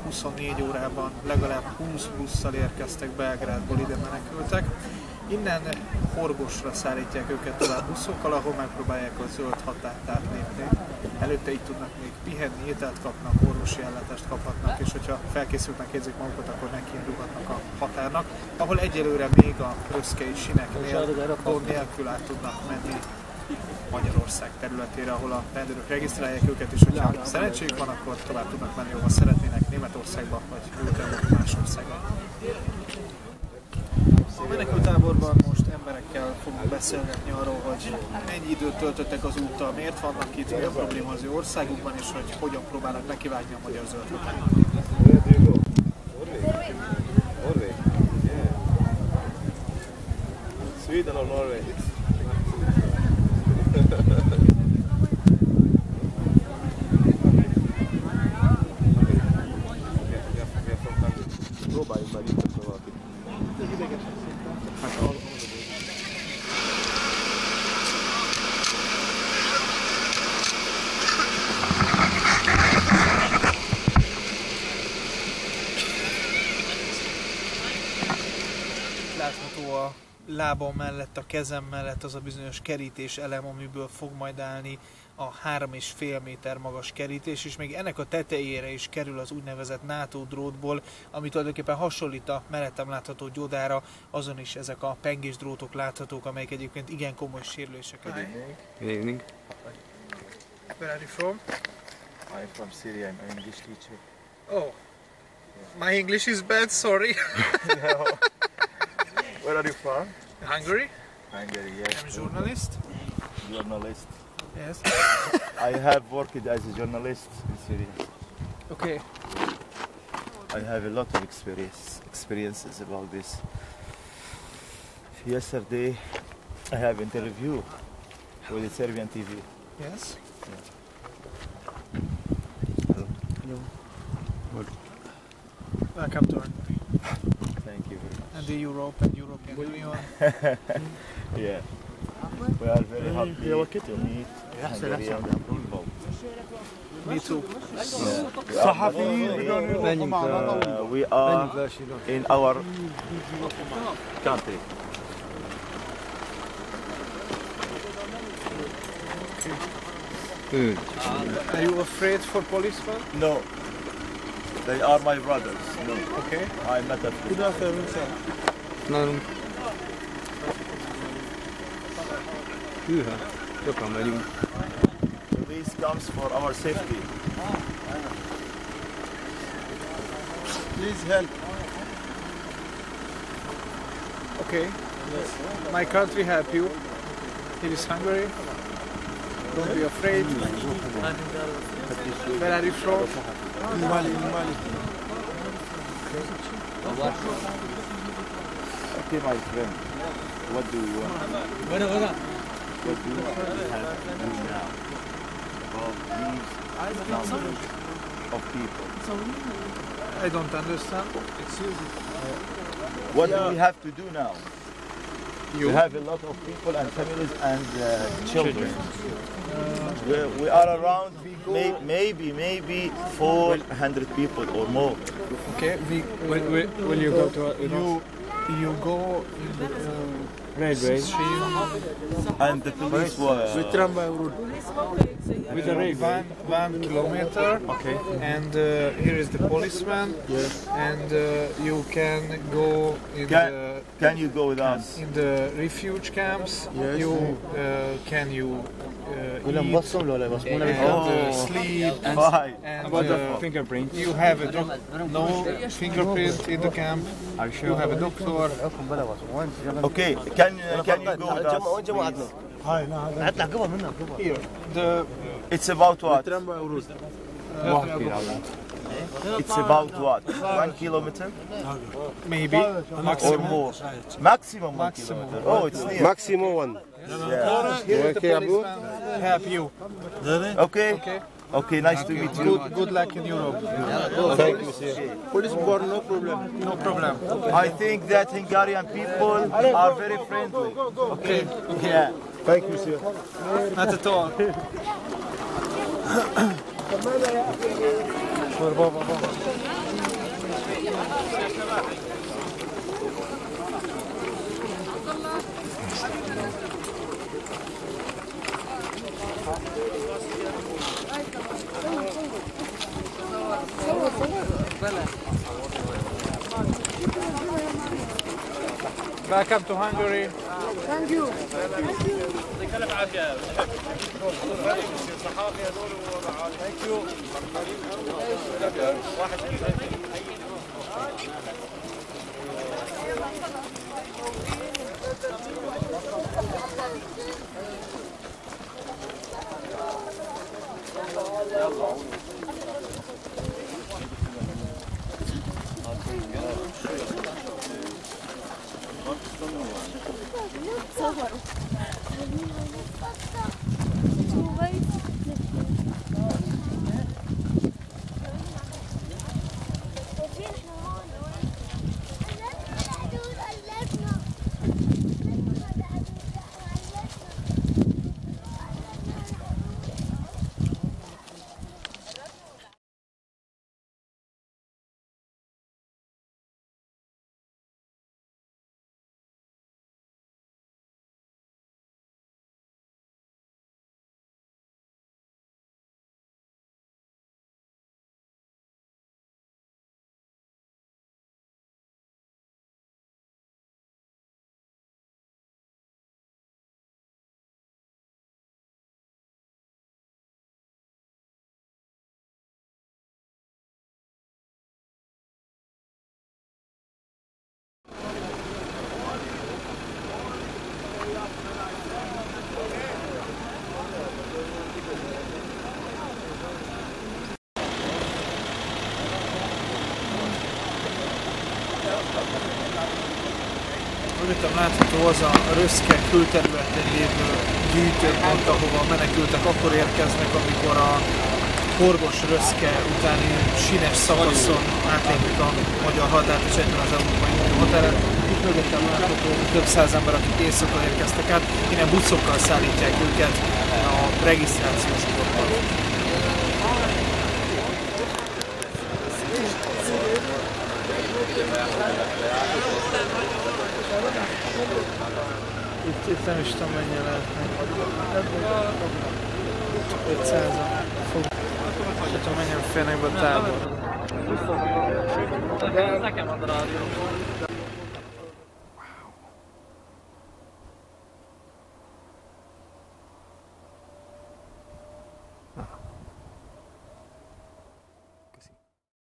24 órában legalább 20 busszal érkeztek Belgrádból, ide menekültek. Innen Horgosra szállítják őket tovább buszokkal, ahol megpróbálják a zöld határt átlépni. Előtte itt tudnak még pihenni, ételt kapnak, orvosi ellátást kaphatnak, és hogyha felkészültnek érzik magukat, akkor nekiindulhatnak a határnak, ahol egyelőre még a röszkei sineknél gond nélkül át tudnak menni Magyarország területére, ahol a rendőrök regisztrálják őket, és hogyha szerencséjük van, akkor tovább tudnak menni, ahova szeretnének, Németországba vagy Nyugat-Európa más országban. A menekültáborban most emberekkel fogunk beszélgetni arról, hogy mennyi időt töltöttek az úttal, miért vannak itt, mi a probléma az ő országukban, és hogy hogyan próbálnak nekivágni a magyar zöld határnak. Sweden or Norway? Próbáljuk meg itt a valakit. Látható a lábam mellett, a kezem mellett az a bizonyos kerítés elem, amiből fog majd állni a 3,5 méter magas kerítés, és még ennek a tetejére is kerül az úgynevezett NATO drótból, ami tulajdonképpen hasonlít a mellettem látható gyódára, azon is ezek a pengés drótok láthatók, amelyek egyébként igen komoly sérüléseket. Good evening. Where are you from? I'm from Syria, I'm an English teacher. Oh, my English is bad, sorry. No. Where are you from? Hungary? Hungary, yes. I'm a journalist. Journalist. Yes. I have worked as a journalist in Syria. Okay. I have a lot of experiences about this. Yesterday, I have interview with the Serbian TV. Yes. Hello. Welcome to Hungary. Thank you very much. And the Europe and European Union. Yeah. We are very happy to meet Hungarian people. Me too. We are in our country. Are you afraid for policemen? No. They are my brothers. No. Okay. I'm not afraid. Nálunk. Hűha, sokan vagyunk. This comes for our safety. Please help. Okay. My country help you. It is Hungary. Don't be afraid. Where are you from? Mali. Okay, my friend. What do you want? What do you have to do now about these numbers of people? I don't understand. What do we have to do now? You have a lot of people and families and children. We are around maybe 400 people or more. Okay. Will you go to You go in the railway? And the police were With tramway route. With the railway. 1 kilometer. okay. And here is the policeman. Yes. And you can go in Can you go with us? in the refuge camps. Yes. You can you eat and and sleep Bye. and about the fingerprint. you have a no fingerprint in the camp. Are you You sure? have a doctor. Okay, can you go with us? Here, the It's about what? Tramway route. It's about what? 1 kilometer maybe or maximum. more? Maximum 1 Maximum. kilometer. Oh, it's near. Maximum one. Yeah. Here is the policeman help you. Okay. Okay. Okay, nice to meet you. Good luck in Europe. Thank you, sir. Police bar, no problem. No problem. I think that Hungarian people are very friendly. Okay. Yeah. Thank you, sir. Not at all. Welcome to Hungary. Thank you. Mögöttem látható az a Röszke külterületen lévő gyűjtőpont, ahova a menekültek akkor érkeznek, amikor a Horgos-Röszke utáni sínes szakaszon átlépik a magyar határt és egyben az Európai Unió határát. Itt mögöttem látható több száz ember, akik éjszakon érkeztek át, innen buszokkal szállítják őket a regisztrációs portban. Itt nem is tudom mennyire lehetne. 500-an fog. Nem tudom mennyire férnek be a táborba. Nekem ad a rádió.